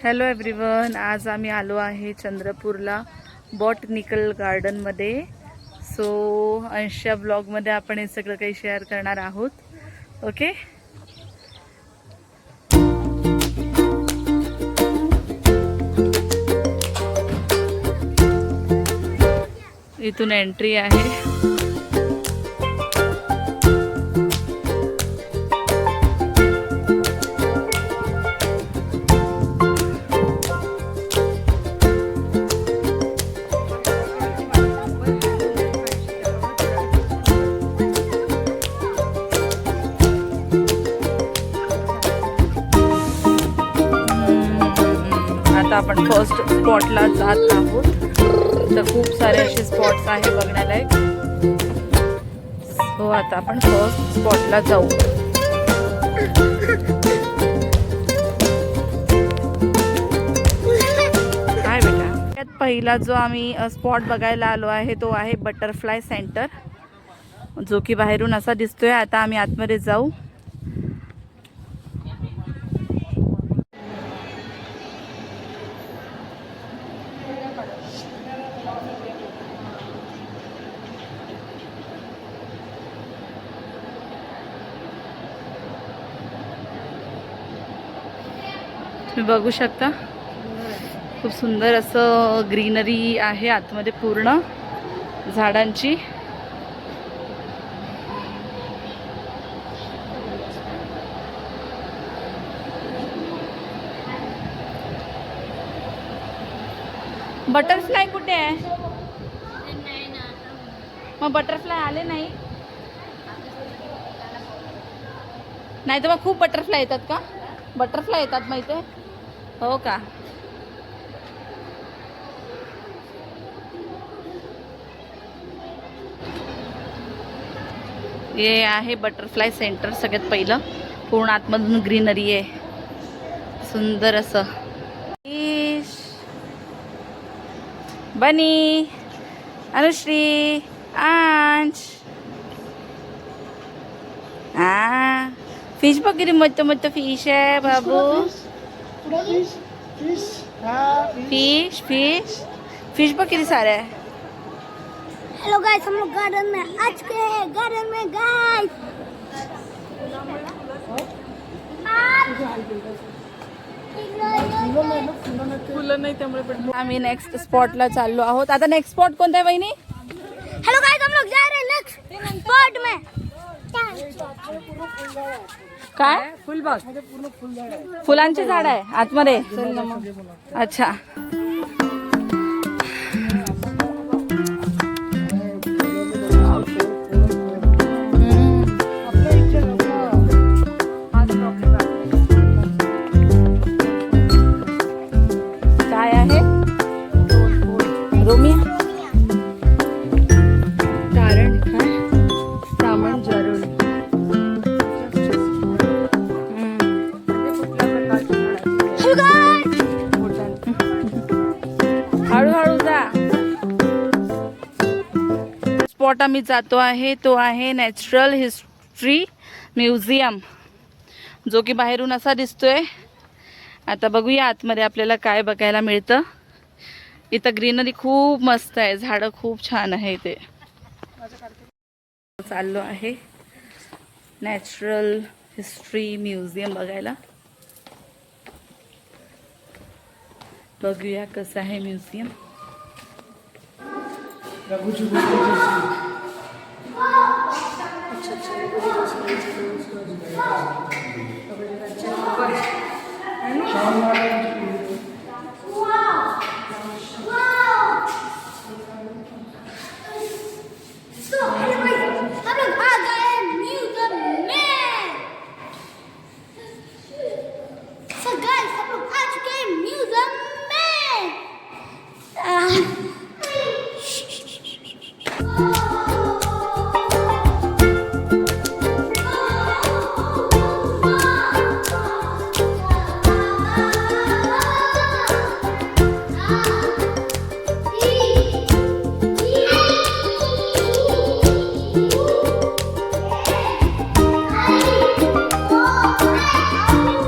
Hello everyone, आज आम्ही आलो आहे चंद्रपूरला बॉटनिकल गार्डनमध्ये. सो अंशा ब्लॉगमध्ये आपण हे सगळं काही शेअर करणार आहोत. ओके, इथून एंट्री आहे. आता आपण फर्स्ट स्पॉटला जात आहोत. तर खूप सारे असे स्पॉट्स आहे बघण्यालायक. सो आता आपण फर्स्ट स्पॉटला जाऊ. काय बेटा, त्यात पहिला जो आम्ही स्पॉट बघायला आलो आहे तो आहे बटरफ्लाय सेंटर, जो की बाहेरून असा दिसतोय. आता आम्ही आतमध्ये जाऊ. तुम्ही बघू शकता, खूप सुंदर असं ग्रीनरी आहे आतमध्ये, पूर्ण झाडांची. बटरफ्लाय कुठे आहे? मग बटरफ्लाय आले नाही? नाही तर मग खूप बटरफ्लाय येतात का? बटरफ्लाय येतात माहिती आहे? हो का? हे आहे बटरफ्लाय सेंटर. सगळ्यात पहिलं पूर्ण आतमधून ग्रीनरी आहे, सुंदर असं. बनी, अनुश्री, अंश. फिश बघ किती मोठं मोठं फिश आहे बाबू. फिश फिश फिश बघ किती सारे है. हेलो गाइस, हम लोग गार्डन में आ चुके हैं. गार्डन में गाइस फुलं नाही त्यामुळे पण. आम्ही नेक्स्ट स्पॉटला चाललो आहोत. आता नेक्स्ट स्पॉट कोणता आहे वहिनी? हेलो गाइस, हम लोग जा रहे हैं नेक्स्ट स्पॉट में. काय? फुलबाग, फुलांची झाड आहे आतमध्ये. अच्छा, काय आहे? रोमिया, कारण काय? सामान जरूर. हळूहळू जा. स्पॉट आम्ही जातो आहे तो आहे नॅचरल हिस्ट्री म्युझियम, जो की बाहेरून असा दिसतोय. आता बघूया आतमध्ये आपल्याला काय बघायला मिळतं. इथं ग्रीनरी खूप मस्त आहे, झाडं खूप छान आहे इथे. चाललो आहे नॅचरल हिस्ट्री म्युझियम बघायला. बघूया कसं आहे म्युझियम.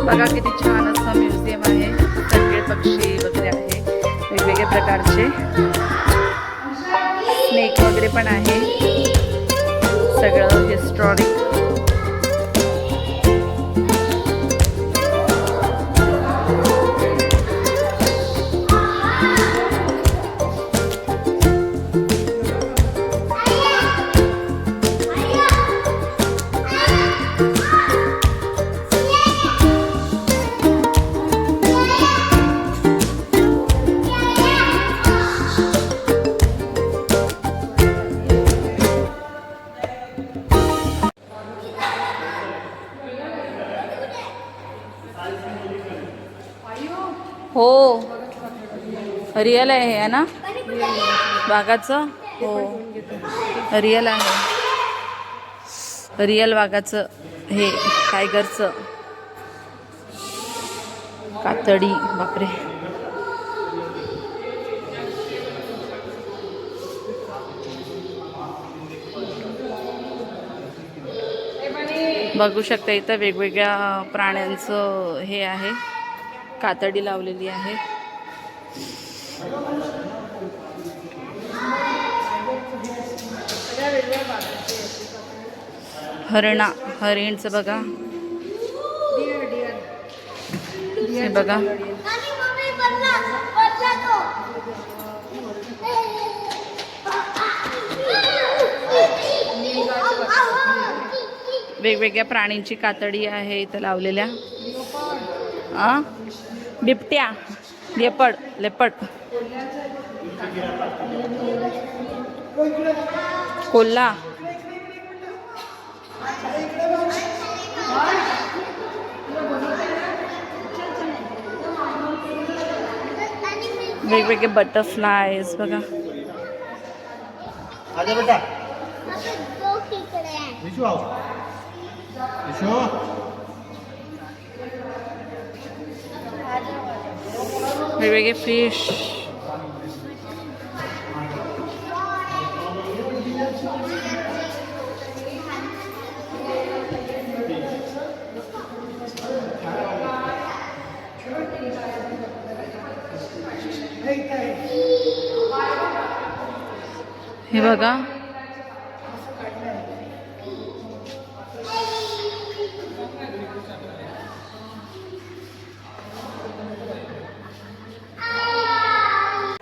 बघा किती छान असं म्युझियम आहे. सगळे पक्षी वगैरे आहे वेगवेगळ्या प्रकारचे. स्नेक वगैरे पण आहे. सगळं हिस्टॉरिक. हो रिअल आहे हे ना वाघाचं. हो रिअल आहे. रिअल वाघाचं हे टायगरचं कातडी. बापरे. बघू शकता इथं वेगवेगळ्या प्राण्यांचं हे आहे. कातडी लावलेली आहे. हरिणचं बघा. हे बघा वेगवेगळ्या प्राणींची कातडी आहे इथं लावलेल्या. बिबट्या, लेपर्ड, कोल्हा, वेगवेगळे बटरफ्लायज बघा. वेगवेगळे फिश. हे बघा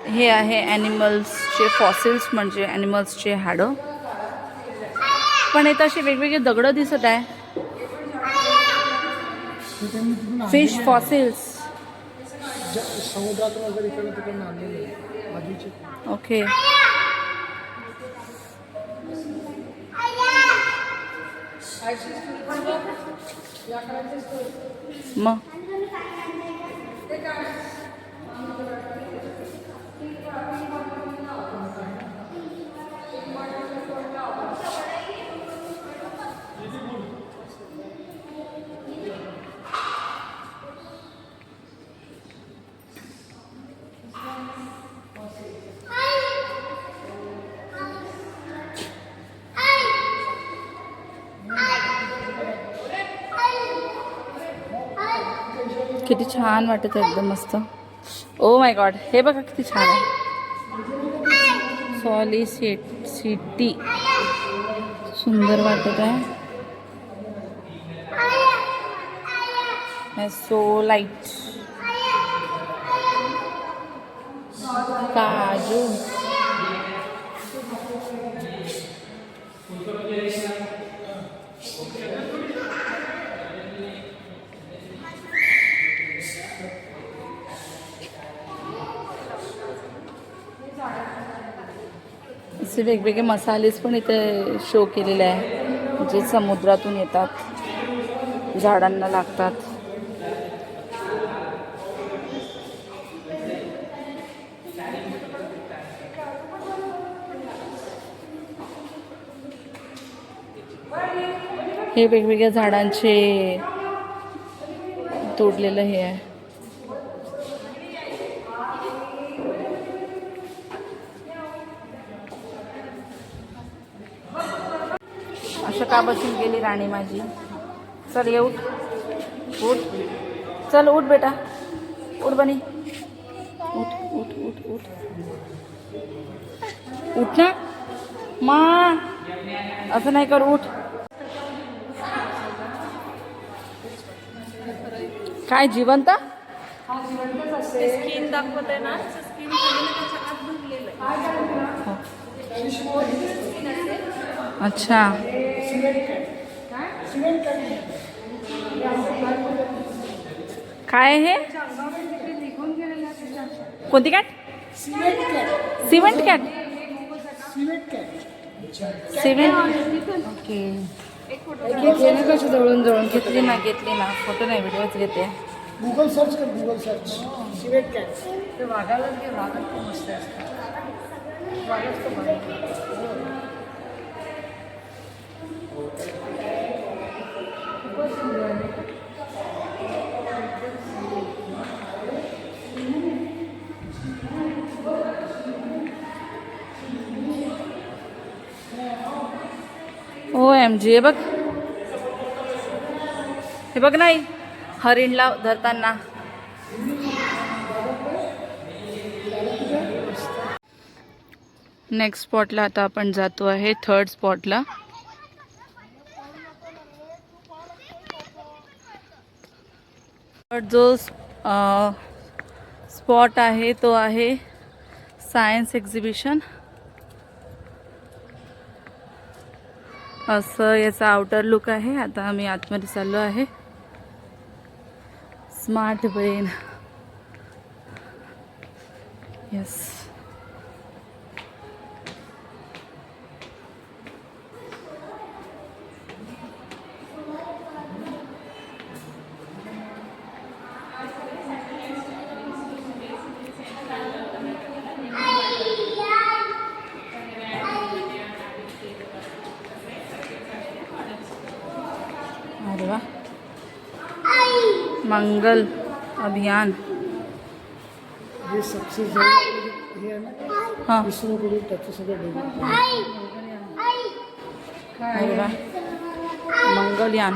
हे आहे ॲनिमल्सचे फॉसिल्स म्हणजे ॲनिमल्सचे हाडं. पण इथं असे वेगवेगळे दगडं दिसत आहे. Fish fossils. समुद्रातून वगैरे इकडे तिकडे आणलेले आधीचे. ओके. मग किती छान वाटत आहे. एकदम मस्त. Oh my God. हे बघा किती छान आहे. सिटी सुंदर वाटत आहे. सो लाईट काजू. असे वेगवेगळे मसालेस पण इथे शो केलेले आहे जे समुद्रातून येतात, झाडांना लागतात. हे वेगवेगळ्या झाडांचे तोडलेलं हे आहे. असं का बसून गेली राणी माझी? चल ये उठ, उठ, चल उठ बेटा, उठ बनी. उठ उठ उठ उठ उठ ना मा, असं नाही कर, उठ. काय जिवंत? स्किन दाखवते ना, स्किन त्याच्या आत भरलेलं आहे. अच्छा. काय हे? कोणती cat? Cement cat. Cement. Okay. कशी जवळून जवळून घेतली ना फोटो नाही, व्हिडिओच घेते. गुगल सर्च कर, गुगल सर्च सिमेंट कॅट. ते वाघालाच घे, वाघच खूप मस्त असतात. वाघच खूप OMG, हे बघ, हे बघ नाही, हरिणला धरताना. नेक्स्ट स्पॉटला आता आपण जातो आहे, थर्ड स्पॉटला. जो स्पॉट आहे तो आहे सायन्स एक्झिबिशन. असं याचा आउटर लुक आहे. आता आम्ही आतमध्ये चाललो आहे. Smart brain, yes. अरे वा, मंगल अभियान. हे सक्सेस झालं हे आहे ना, हां, इस्रोकडून त्याचं सगळं डेव्हलप. अरे वा, Mangalyaan.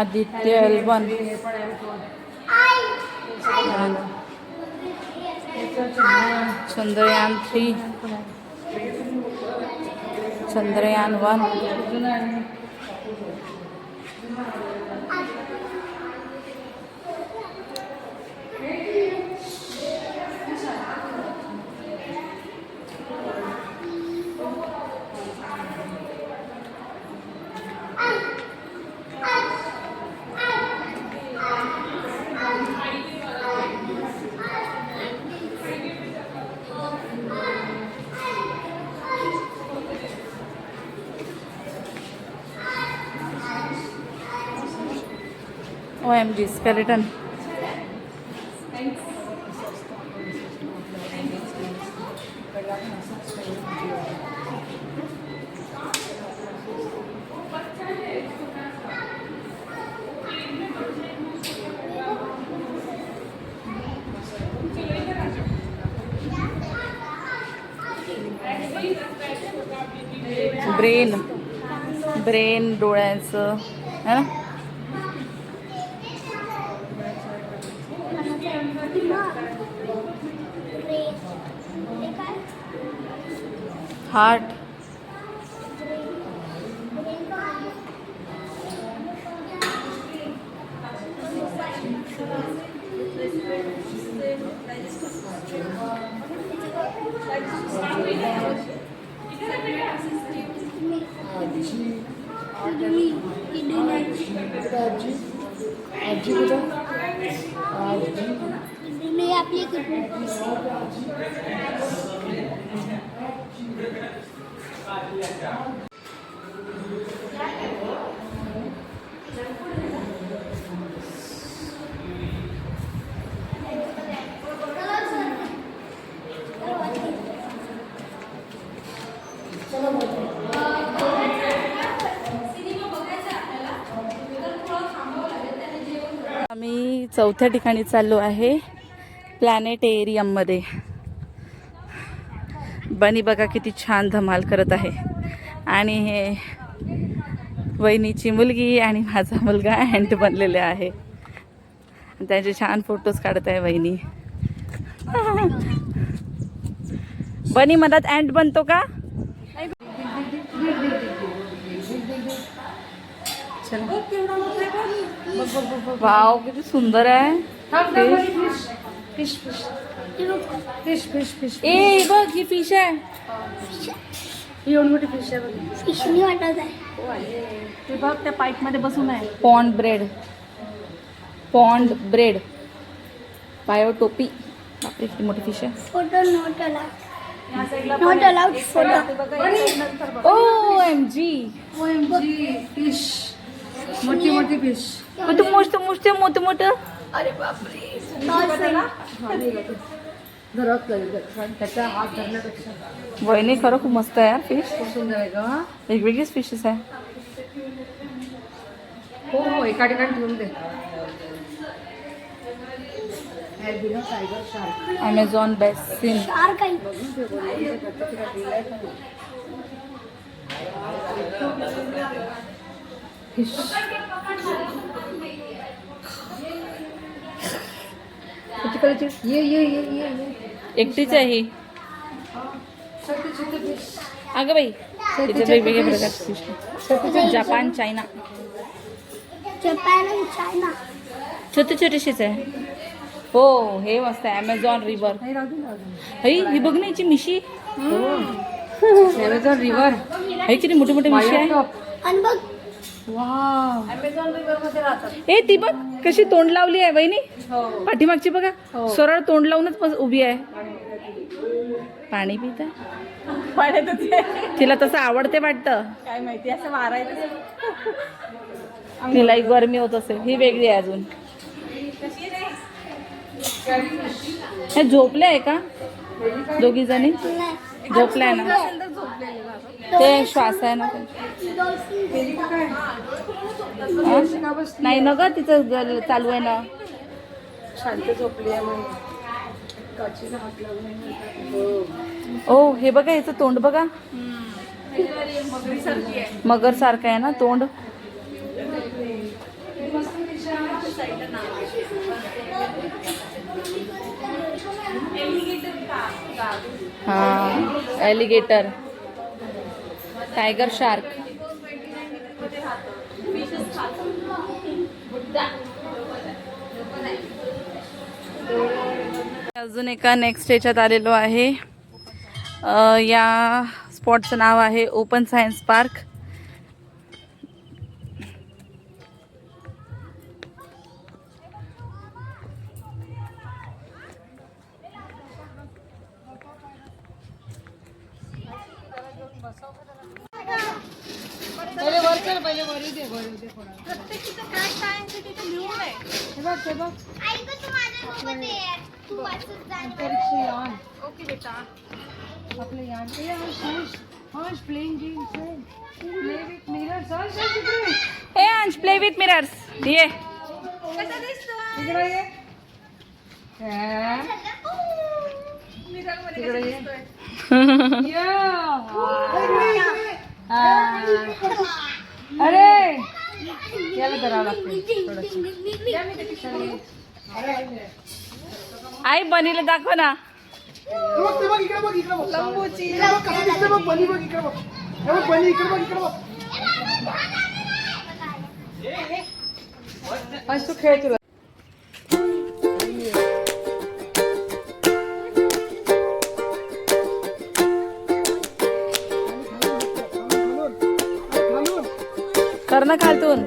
Aditya L1, Chandrayaan 3, Chandrayaan 1. OMG, skeleton. Brain डोळ्याचं है ना. हार्ट. आजी कुठं? आजी मी आपली आम्ही चौथ्या ठिकाणी चाललो आहे, प्लॅनेटेरियममध्ये. बनी बघा किती छान धमाल करत आहे. आणि हे वहिनीची मुलगी आणि माझा मुलगा अँट बनलेले आहे. त्याचे छान फोटोज काढत आहे वहिनी. बनी मधात अँट बनतो का? वाव किती सुंदर आहे. Fish fish fish fish fish ए बघ ही फिश आहे. ही एवढी मोठी फिश आहे बघ. फिशनी वाटत आहे. ते बघ त्या पाईप मध्ये बसून आहे. पॉन्ड ब्रेड, पॉन्ड ब्रेड, पायावर टोपी. बापरे किती मोठी फिश आहे. Photo not allowed. Not allowed photo. O M G. OMG fish मोठी मोठी फिश. तू मोठं मोठं मोठं मोठं. घरात त्याचा हात धरण्यापेक्षा वहिनी खरं खूप मस्त आहे यार फिश. खूप सुंदर आहे का. वेगवेगळीच फिशेस आहे. हो हो एका ठिकाणी ठेवून दे. Tiger shark. Amazon basin. Shark आहे. फिश ये ये ये ये ये एकटीच आहे ही. छोटे छोटे फिश. अगं बाई त्याच्यात वेगवेगळ्या प्रकारचे फिश. Japan, China. जपान आणि चायना. छोटे छोटेशीच आहे. हो हे मस्त आहे. Amazon river. नाही राहू दे, राहू दे. हई ही बघ ना याची मिशी. Amazon river. हई किती मोठी मोठी मिशी आहे. आणि बघ वाव. अमेझॉन रिव्हर मध्ये राहतात. ए ती बघ कशी तोंड लावली आहे वहिनी. पाठीमागची बघा सरळ तोंड लावूनच उभी आहे. पाणी पित तिला तसं आवडते वाटतं. काय माहिती असं मारायचं. तिलाही गरमी होत असेल. ही वेगळी आहे अजून. हे झोपले आहे का दोघी जणी? झोपलाय ना ते. श्वास आहे ना नाही ना ग तिचं चालू आहे ना. शांत झोपली आहे म्हणून काचीला हात लावून. ओ हे बघा याचं तोंड बघा. मगर सारखं आहे ना तोंड. हा एलिगेटर, टायगर शार्क. अजून एका नेक्स्ट याच्यात आलेलो आहे. या स्पॉटचं नाव आहे ओपन सायन्स पार्क. आपले यान playing games play with mirrors. हे अंश प्ले विथ मिरर्स. ये इकडे ये. तिकडे ये. अरे याला करावं लागतं. आई बनीला दाखव ना. आज तू खेळ तुला. कर ना खालतून.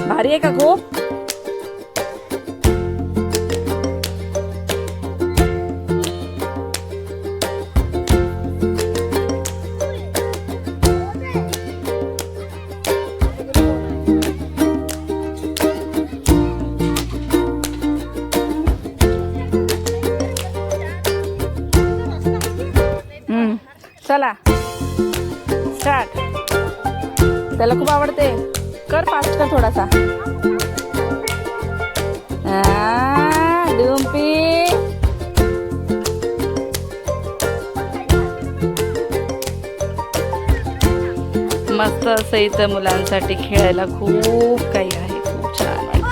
भारी आहे का खूप. चला स्टार्ट. त्याला खूप आवडते. कर फास्ट कर थोडासा. डुम्पी मस्त असं इथं मुलांसाठी खेळायला खूप काही आहे. खूप छान वाटतं.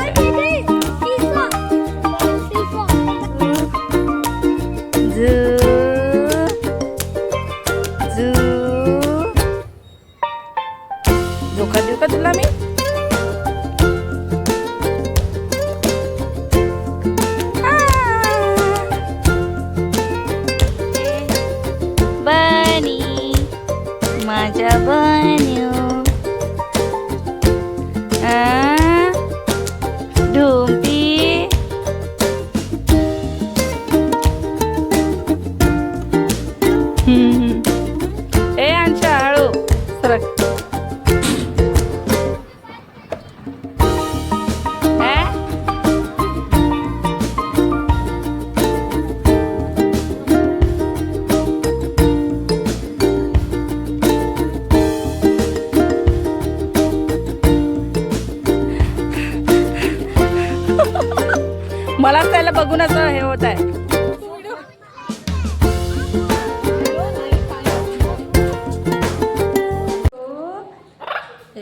Zoo, zoo. धोका देऊ का तुला मी? बनी माझ्या बन्यू ढुंपी. ए अंशा हळू सरक. मला त्याला बघून असं हे होत आहे.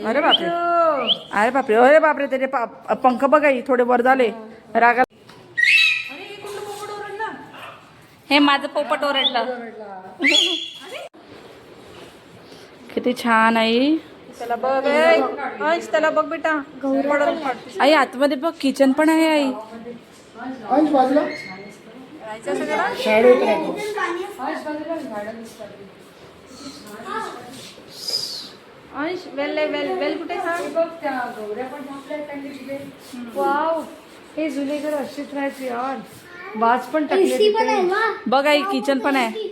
अरे बापरे, अरे बापरे, अरे बापरे, त्याचे पंख बघाई थोडे वर झाले रागा. हे माझं पोपट ओरडलं. किती छान आहे. त्याला बघ त्याला बघ बेटा. आई आतमध्ये बघ किचन पण आहे. आई अंश बाजूला शॅडो करायचं. अंश वेल वेल वेल कुठे वाव. हे जुने घर अशीच राहायचे यार. वाज पण टाकले बघ आई किचन पण आहे.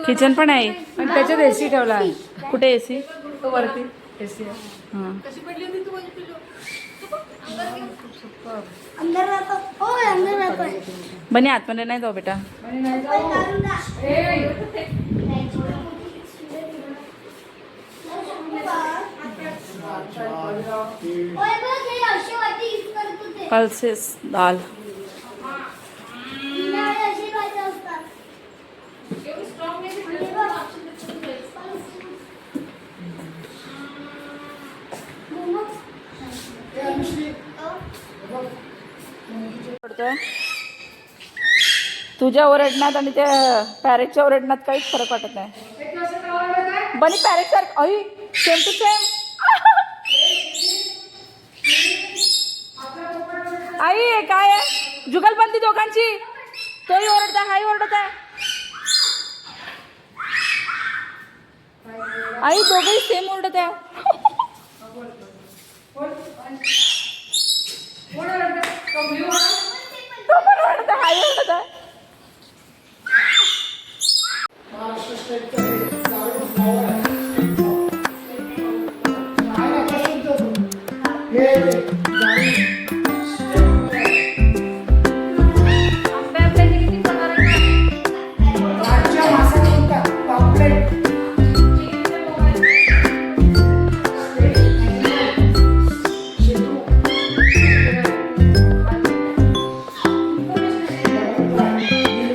किचन पण आहे आणि त्याच्यात एसी ठेवला आहे. कुठे एसी? तो वरती एसी. हां अंदर राहतो. हो अंदर राहतोय. बनी आतमध्ये नाही जाऊ बेटा. पल्सेस दाल. तुझ्या ओरडण्यात आणि त्या पॅरेटच्या ओरडण्यात काहीच फरक वाटत नाही. बनी पॅरेट सारखं. आई सेम टू सेम. आई काय आहे जुगलबंदी दोघांची. तोही ओरडत आहे, हाही ओरडत आहे. आई दोघंही सेम ओरडत आहे. तो पण ओरडत आहे, हाही ओरडत आहे. महाराष्ट्र स्टेटचं फ्लॉवर आहे.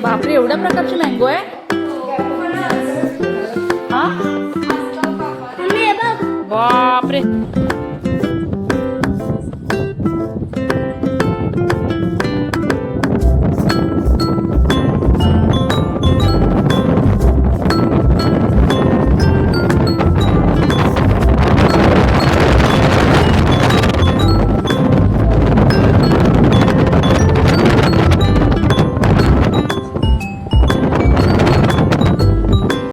बापरे, एवढ्या प्रकारची मँगो आहे. हा बापरे.